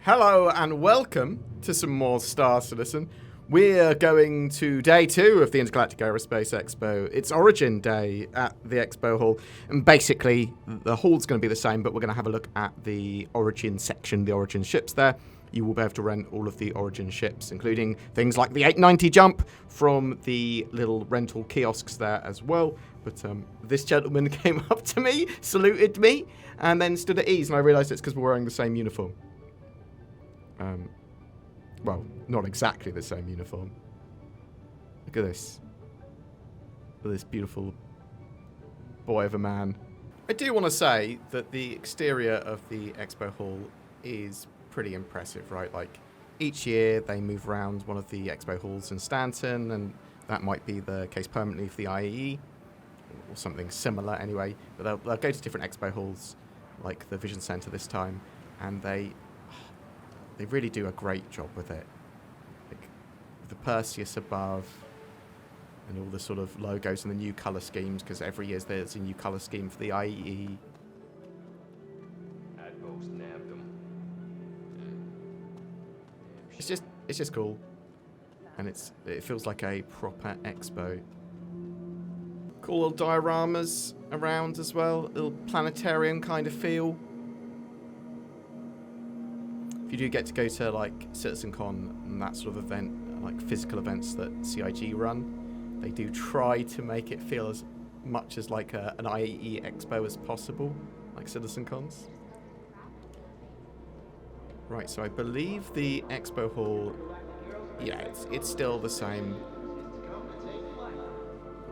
Hello and welcome to some more Star Citizen. We're going to day 2 of the Intergalactic Aerospace Expo. It's Origin Day at the Expo Hall. And basically, the hall's going to be the same, but we're going to have a look at the Origin section, the Origin ships there. You will be able to rent all of the Origin ships, including things like the 890 Jump from the little rental kiosks there as well. But this gentleman came up to me, saluted me, and then stood at ease, and I realised it's because we're wearing the same uniform. Well, not exactly the same uniform. Look at this. Look at this beautiful boy of a man. I do want to say that the exterior of the Expo Hall is pretty impressive, right? Like, each year they move around one of the Expo Halls in Stanton, and that might be the case permanently for the IAE, or something similar anyway. But they'll go to different Expo Halls, like the Vision Centre this time, and they really do a great job with it. Like the Perseus above and all the sort of logos and the new colour schemes, because every year there's a new colour scheme for the IAE. It's just cool. And it feels like a proper expo. Cool little dioramas around as well, little planetarium kind of feel. If you do get to go to like CitizenCon and that sort of event, like physical events that CIG run, they do try to make it feel as much as like an IAE expo as possible, like CitizenCons. Right, so I believe the expo hall, yeah, it's still the same.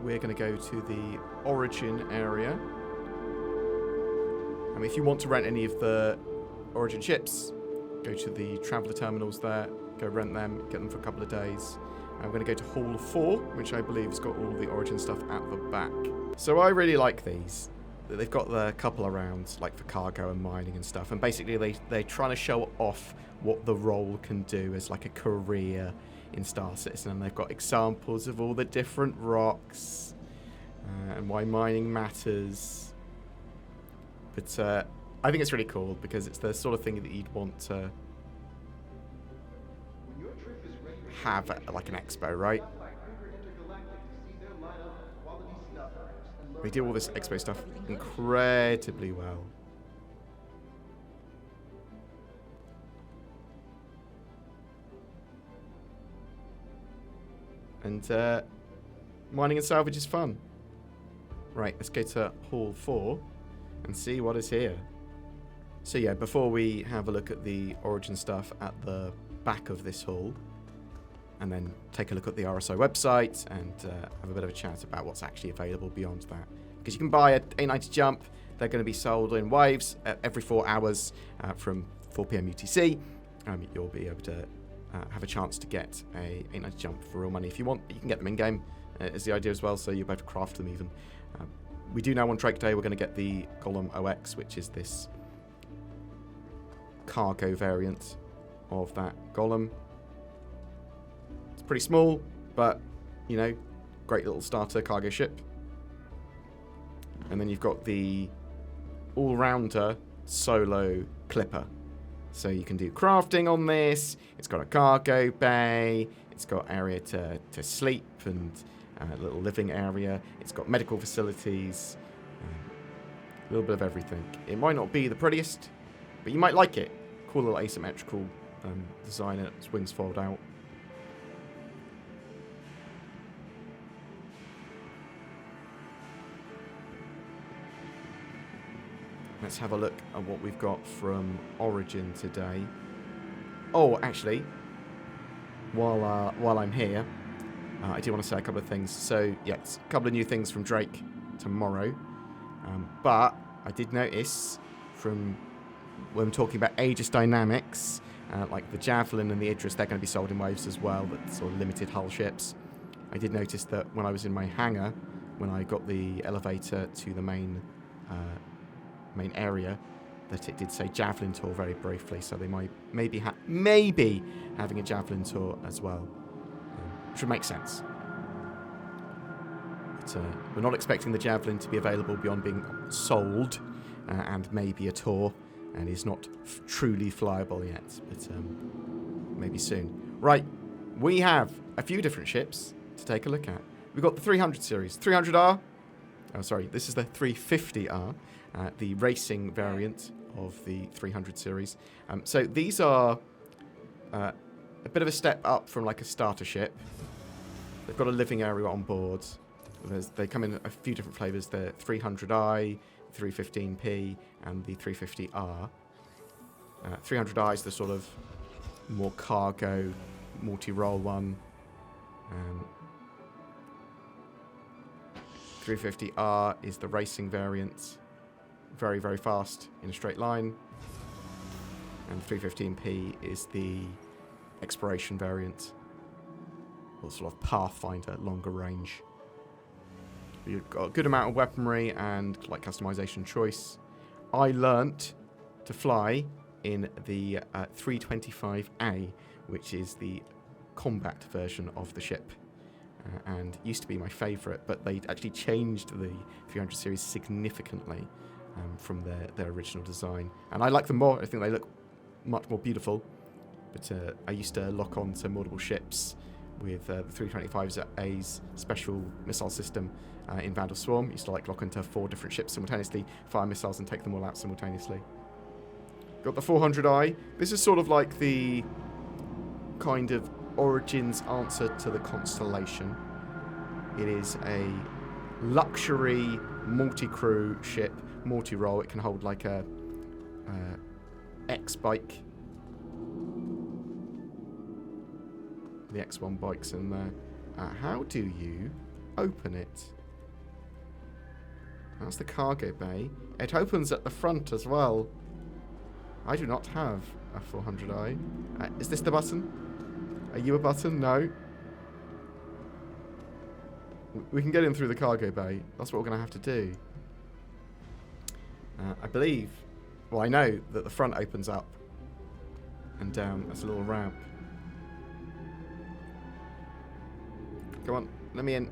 We're going to go to the Origin area. I mean, if you want to rent any of the Origin ships, go to the traveller terminals there, go rent them, get them for a couple of days. I'm going to go to Hall 4, which I believe has got all the Origin stuff at the back. So I really like these. They've got the couple around, like for cargo and mining and stuff. And basically they're trying to show off what the role can do as like a career in Star Citizen. And they've got examples of all the different rocks and why mining matters. But I think it's really cool because it's the sort of thing that you'd want to have at like an expo, right? They do all this expo stuff incredibly well. And mining and salvage is fun. Right, let's go to Hall 4 and see what is here. So yeah, before we have a look at the Origin stuff at the back of this hall, and then take a look at the RSO website and have a bit of a chat about what's actually available beyond that. Because you can buy an 890 Jump, they're going to be sold in waves every 4 hours from 4 PM UTC. You'll be able to have a chance to get a 890 Jump for real money if you want, but you can get them in-game, is the idea as well, so you'll be able to craft them even. We do know on Drake Day we're going to get the Golem OX, which is this cargo variant of that Golem. It's pretty small, but, you know, great little starter cargo ship. And then you've got the all-rounder solo Clipper. So you can do crafting on this. It's got a cargo bay. It's got area to sleep and a little living area. It's got medical facilities. A little bit of everything. It might not be the prettiest, but you might like it. Cool little asymmetrical design. Its wings fold out. Let's have a look at what we've got from Origin today. Oh, actually, while I'm here, I do want to say a couple of things. So, yes, a couple of new things from Drake tomorrow. But I did notice from when talking about Aegis dynamics, like the Javelin and the Idris, they're going to be sold in waves as well, but sort of limited hull ships. I did notice that when I was in my hangar, when I got the elevator to the main area, that it did say Javelin Tour very briefly, so they might maybe having a Javelin Tour as well, which would make sense. But we're not expecting the Javelin to be available beyond being sold and maybe a tour. and is not truly flyable yet, but maybe soon. Right, we have a few different ships to take a look at. We've got the 300 series. 300R. Oh, sorry, this is the 350R, the racing variant of the 300 series. So these are a bit of a step up from like a starter ship. They've got a living area on board. They come in a few different flavours. The 300i, 315p, and the 350R. 300i is the sort of more cargo, multi-role one. 350R is the racing variant. Very, very fast in a straight line. And 315p is the exploration variant. Or sort of Pathfinder, longer range. You've got a good amount of weaponry and like customization choice. I learnt to fly in the 325A, which is the combat version of the ship. And used to be my favourite, but they actually changed the 300 series significantly from their original design. And I like them more. I think they look much more beautiful. But I used to lock on to multiple ships with the 325A's special missile system in Vandal Swarm. Used to like lock into 4 different ships simultaneously, fire missiles and take them all out simultaneously. Got the 400i. This is sort of like the kind of Origins answer to the Constellation. It is a luxury multi-crew ship, multi-role. It can hold like a X-bike. The X1 bike's in there. How do you open it? That's the cargo bay. It opens at the front as well. I do not have a 400i. Is this the button? Are you a button? No. We can get in through the cargo bay. That's what we're going to have to do. I believe... Well, I know that the front opens up and down. That's a little ramp. Come on, let me in.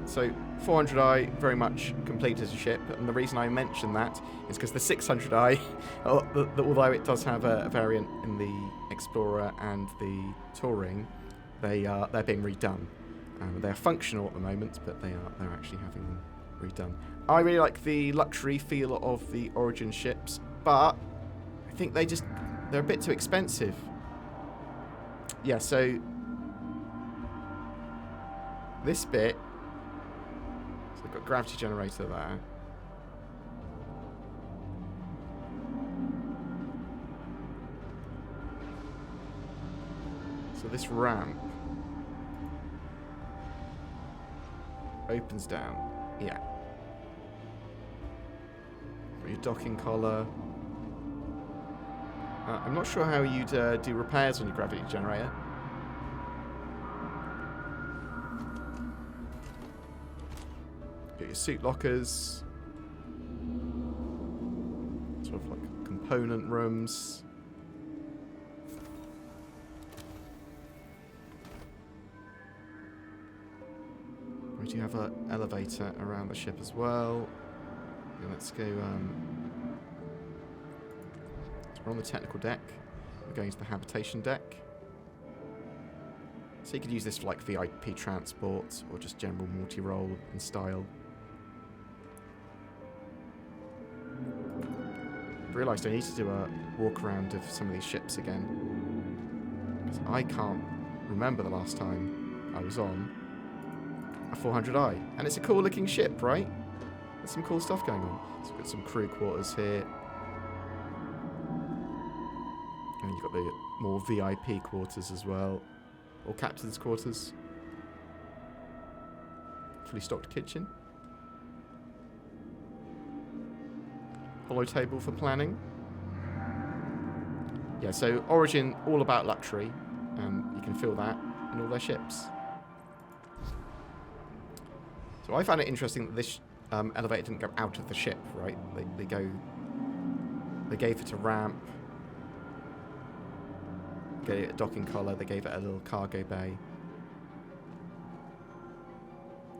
So, 400i, very much complete as a ship, and the reason I mention that is because the 600i, although it does have a variant in the Explorer and the Touring, they're being redone. They're functional at the moment, but they're actually having them redone. I really like the luxury feel of the Origin ships, but I think they're a bit too expensive. Yeah, so this bit, so I've got gravity generator there. So this ramp opens down. Yeah. Got your docking collar. I'm not sure how you'd do repairs on your gravity generator. Got your suit lockers. Sort of like component rooms. We do have an elevator around the ship as well. Yeah, let's go... We're on the technical deck. We're going to the habitation deck. So you could use this for like VIP transport or just general multi-role and style. I realised I need to do a walk around of some of these ships again. Because I can't remember the last time I was on a 400i. And it's a cool looking ship, right? There's some cool stuff going on. So we've got some crew quarters here. And you've got the more VIP quarters as well. Or captain's quarters. Fully stocked kitchen. Hollow table for planning. Yeah, so Origin, all about luxury. And you can feel that in all their ships. So I found it interesting that this elevator didn't go out of the ship, right? They gave it a ramp. Gave it a docking collar, they gave it a little cargo bay.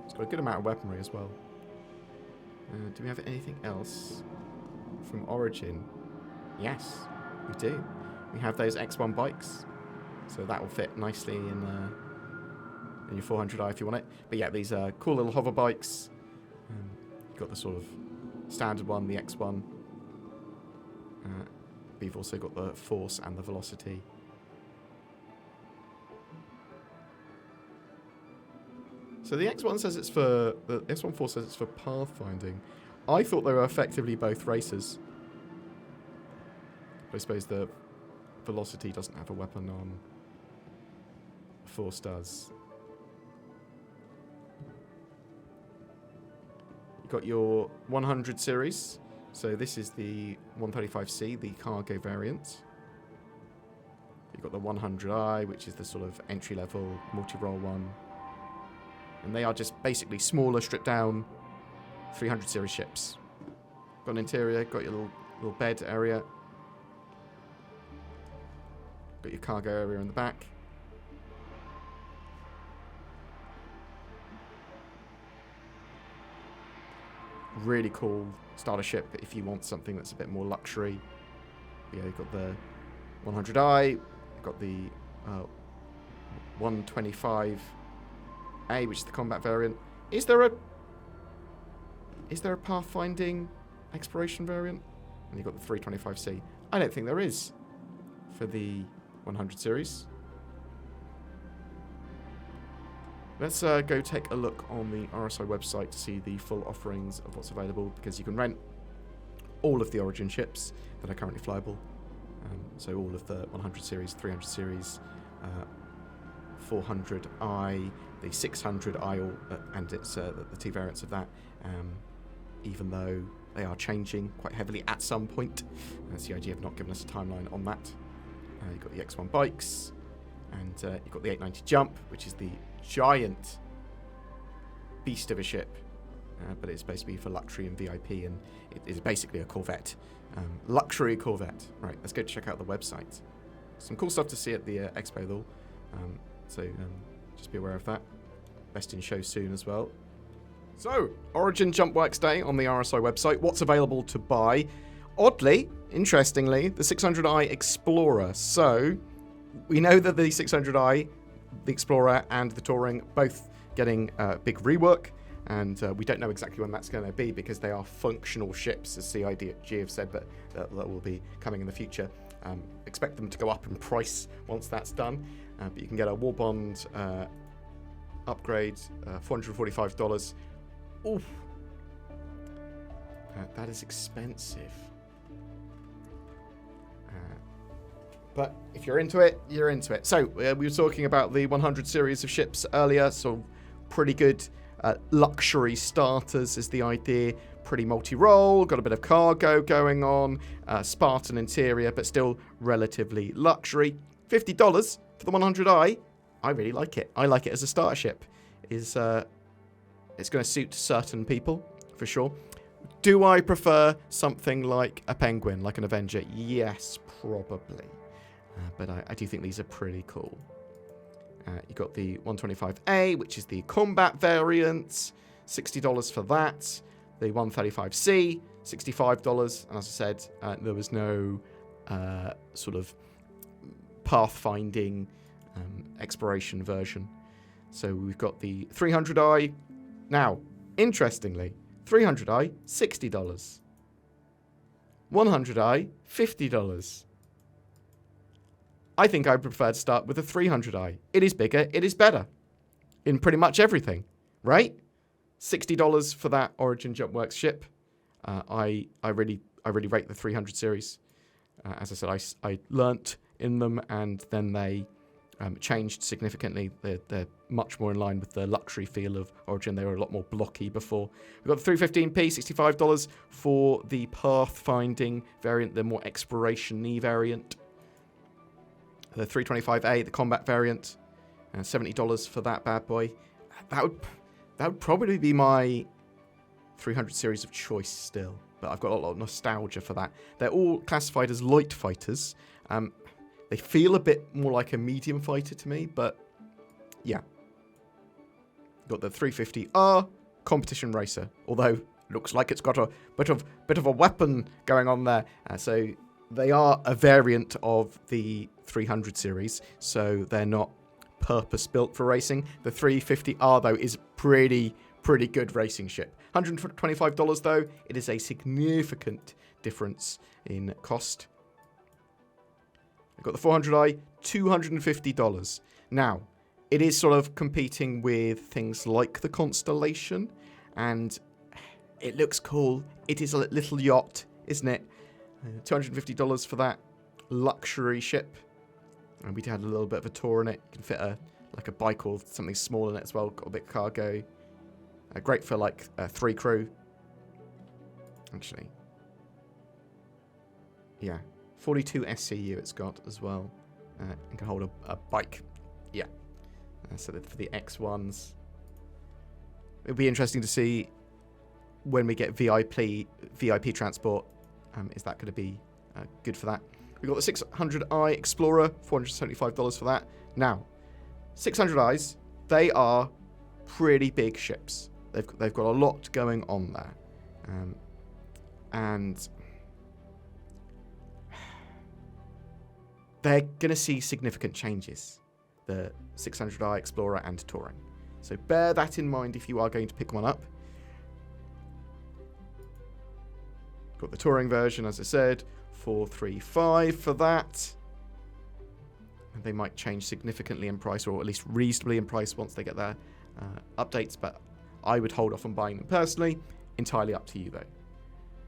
It's got a good amount of weaponry as well. Do we have anything else from Origin? Yes, we do. We have those X1 bikes. So that will fit nicely in your 400i if you want it. But yeah, these are cool little hover bikes. You've got the sort of standard one, the X1. But you've also got the force and the velocity. So the X1 says it's for... The S14 says it's for pathfinding. I thought they were effectively both racers. But I suppose the velocity doesn't have a weapon on. Force does. You've got your 100 series. So this is the 135C, the cargo variant. You've got the 100i, which is the sort of entry-level multi-role one. And they are just basically smaller, stripped-down 300 series ships. Got an interior, got your little bed area. Got your cargo area in the back. Really cool starter ship if you want something that's a bit more luxury. Yeah, you've got the 100i, you've got the 125A, which is the combat variant. Is there a pathfinding exploration variant? And you've got the 325C. I don't think there is for the 100 series. Let's go take a look on the RSI website to see the full offerings of what's available, because you can rent all of the Origin ships that are currently flyable. So all of the 100 series, 300 series, 400i, the 600i, and it's the T variants of that, even though they are changing quite heavily at some point. That's the idea of not giving us a timeline on that. You've got the X1 bikes, and you've got the 890 Jump, which is the giant beast of a ship, but it's supposed to be for luxury and VIP, and it is basically a Corvette. Luxury Corvette. Right, let's go check out the website. Some cool stuff to see at the expo though, so just be aware of that. Best in show soon as well. So, Origin JUMPWORKS Day on the RSI website. What's available to buy? Oddly, interestingly, the 600i Explorer. So, we know that the 600i, the Explorer, and the Touring both getting a big rework, and we don't know exactly when that's going to be because they are functional ships, as CIG have said that will be coming in the future. Expect them to go up in price once that's done, but you can get a Warbond upgrade, $445. Oof. That is expensive. But if you're into it, you're into it. So, we were talking about the 100 series of ships earlier, so pretty good luxury starters is the idea. Pretty multi-role, got a bit of cargo going on, Spartan interior, but still relatively luxury. $50 for the 100i. I really like it. I like it as a starter ship. It's going to suit certain people, for sure. Do I prefer something like a Penguin, like an Avenger? Yes, probably. But I do think these are pretty cool. You've got the 125A, which is the combat variant. $60 for that. The 135C, $65. And as I said, there was no sort of pathfinding exploration version. So we've got the 300i. Now, interestingly, 300i, $60. 100i, $50. I think I prefer to start with a 300i. It is bigger, it is better in pretty much everything, right? $60 for that Origin JUMPWORKS ship. I really rate the 300 series. As I said, I learnt in them, and then they changed significantly. They're much more in line with the luxury feel of Origin. They were a lot more blocky before. We've got the 315p, $65 for the pathfinding variant, the more exploration-y variant. The 325A, the combat variant, $70 for that bad boy. That would probably be my 300 series of choice still, but I've got a lot of nostalgia for that. They're all classified as light fighters. They feel a bit more like a medium fighter to me, but yeah. Got the 350R competition racer, although Looks like it's got a bit of a weapon going on there. So they are a variant of the 300 series, so they're not purpose-built for racing. The 350R, though, is pretty good racing ship. $125, though. It is a significant difference in cost. I've got the 400i, $250. Now, it is sort of competing with things like the Constellation, and it looks cool. It is a little yacht, isn't it? $250 for that luxury ship. And we had a little bit of a tour in it. You can fit like a bike or something small in it as well. Got a bit of cargo. Great for like 3 crew. Actually. Yeah. 42 SCU it's got as well. And can hold a bike. Yeah. So for the X1s. It'll be interesting to see when we get VIP transport. Is that going to be good for that? We've got the 600i Explorer, $475 for that. Now, 600i's, they are pretty big ships. They've got a lot going on there. And they're going to see significant changes, the 600i Explorer and Touring. So bear that in mind if you are going to pick one up. Got the Touring version, as I said, $435 for that. And they might change significantly in price, or at least reasonably in price once they get their updates, but I would hold off on buying them personally. Entirely up to you, though.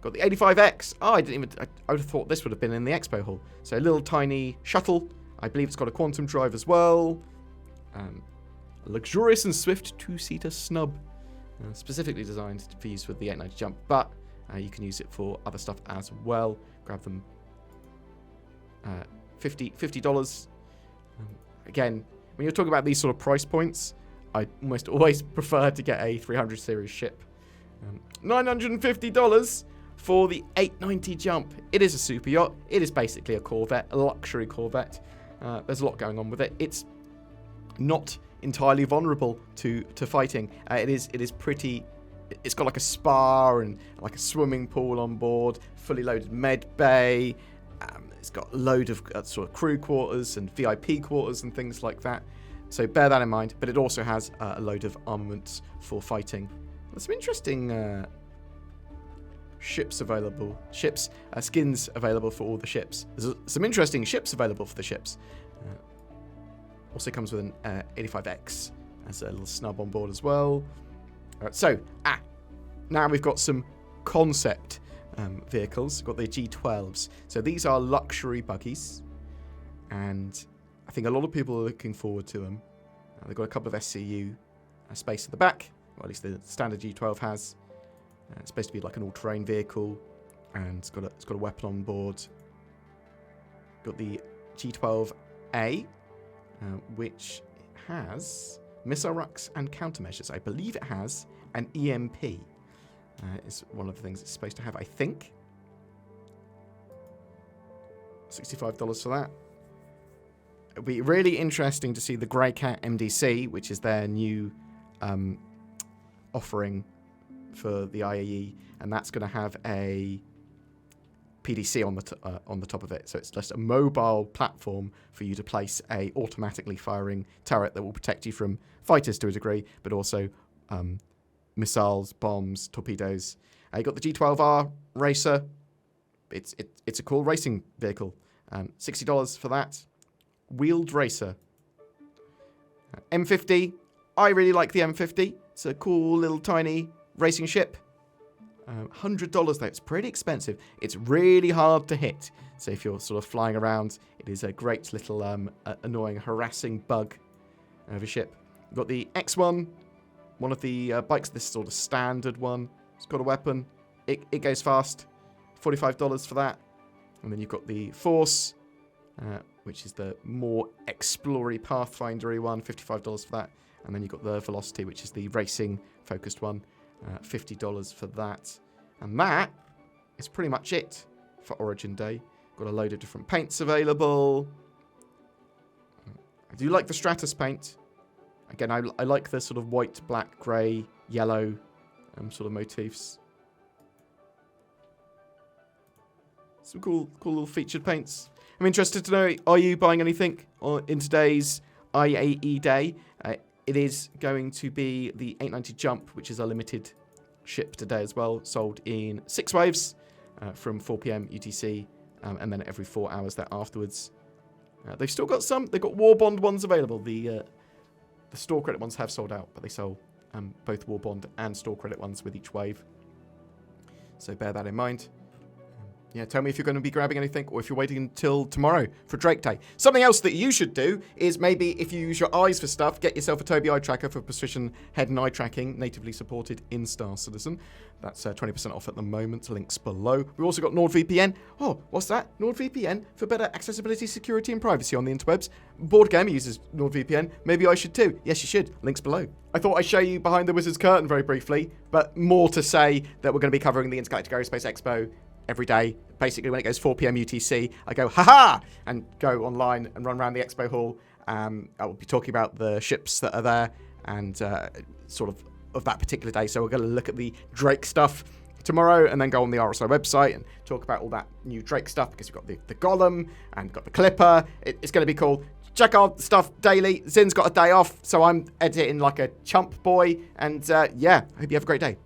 Got the 85X. Oh, I would have thought this would have been in the expo hall. So a little tiny shuttle. I believe it's got a quantum drive as well. A luxurious and swift 2-seater snub. Specifically designed for use with the 890 jump, but you can use it for other stuff as well. Grab them $50. Again, when you're talking about these sort of price points, I almost always prefer to get a 300 series ship. $950 for the 890 jump. It is a super yacht. It is basically a Corvette, a luxury Corvette. There's a lot going on with it. It's not entirely vulnerable to fighting. It is pretty. It's got like a spa and like a swimming pool on board, fully loaded med bay. It's got a load of sort of crew quarters and VIP quarters and things like that. So bear that in mind. But it also has a load of armaments for fighting. There's some interesting ships available. Skins available for all the ships. There's some interesting ships available for the ships. Also comes with an 85X as a little snub on board as well. So, now we've got some concept vehicles. We've got the G12s. So these are luxury buggies, and I think a lot of people are looking forward to them. They've got a couple of SCU space at the back, or at least the standard G12 has. It's supposed to be like an all-terrain vehicle, and it's got a weapon on board. Got the G12A, which has missile racks and countermeasures. I believe it has an EMP. Is one of the things it's supposed to have, I think. $65 for that. It'll be really interesting to see the Grey Cat MDC, which is their new offering for the IAE, and that's going to have a PDC on the top of it. So it's just a mobile platform for you to place a automatically firing turret that will protect you from fighters to a degree, but also missiles, bombs, torpedoes. You got the G12R Racer. It's a cool racing vehicle. $60 for that. Wheeled Racer. M50. I really like the M50. It's a cool little tiny racing ship. $100 though. It's pretty expensive. It's really hard to hit. So if you're sort of flying around, it is a great little annoying, harassing bug of a ship. You've got the X1. One of the bikes, this sort of standard one. It's got a weapon. It goes fast. $45 for that. And then you've got the Force, which is the more explory, pathfindery one. $55 for that. And then you've got the Velocity, which is the racing-focused one. $50 for that. And that is pretty much it for Origin Day. Got a load of different paints available. I do like the Stratus paint. Again, I like the sort of white, black, grey, yellow sort of motifs. Some cool little featured paints. I'm interested to know, are you buying anything in today's IAE day? It is going to be the 890 Jump, which is a limited ship today as well, sold in 6 waves from 4 p.m. UTC, and then every 4 hours there afterwards. They've still got some. They've got War Bond ones available. The store credit ones have sold out, but they sell both War Bond and store credit ones with each wave. So bear that in mind. Yeah, tell me if you're going to be grabbing anything or if you're waiting until tomorrow for Drake Day. Something else that you should do is maybe if you use your eyes for stuff, get yourself a Tobii eye tracker for precision head and eye tracking, natively supported in Star Citizen. That's 20% off at the moment. Links below. We've also got NordVPN. Oh, what's that? NordVPN for better accessibility, security, and privacy on the interwebs. BoredGamer uses NordVPN. Maybe I should too. Yes, you should. Links below. I thought I'd show you behind the Wizard's curtain very briefly, but more to say that we're going to be covering the Intergalactic Aerospace Expo every day. Basically, when it goes 4 p.m. UTC, I go, ha-ha, and go online and run around the expo hall. I will be talking about the ships that are there and sort of that particular day. So we're going to look at the Drake stuff tomorrow and then go on the RSI website and talk about all that new Drake stuff because we've got the Golem and got the Clipper. It's going to be cool. Check our stuff daily. Zin's got a day off, so I'm editing like a chump boy. And yeah, I hope you have a great day.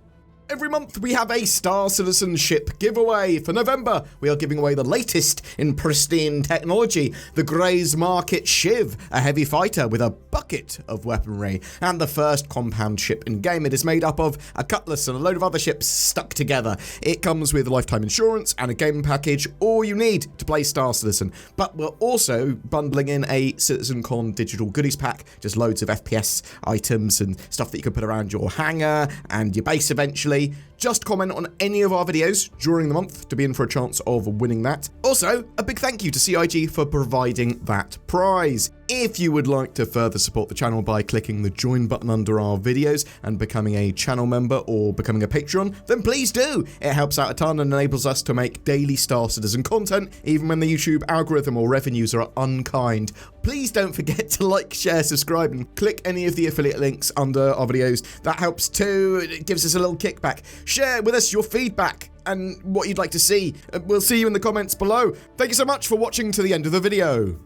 Every month we have a Star Citizen ship giveaway. For November, we are giving away the latest in pristine technology, the Grey's Market Shiv, a heavy fighter with a bucket of weaponry, and the first compound ship in game. It is made up of a cutlass and a load of other ships stuck together. It comes with lifetime insurance and a game package, all you need to play Star Citizen. But we're also bundling in a CitizenCon digital goodies pack, just loads of FPS items and stuff that you can put around your hangar and your base eventually. Just comment on any of our videos during the month to be in for a chance of winning that. Also, a big thank you to CIG for providing that prize. If you would like to further support the channel by clicking the join button under our videos and becoming a channel member or becoming a patron, then please do. It helps out a ton and enables us to make daily Star Citizen content, even when the YouTube algorithm or revenues are unkind. Please don't forget to like, share, subscribe, and click any of the affiliate links under our videos. That helps too. It gives us a little kickback. Share with us your feedback and what you'd like to see. We'll see you in the comments below. Thank you so much for watching to the end of the video.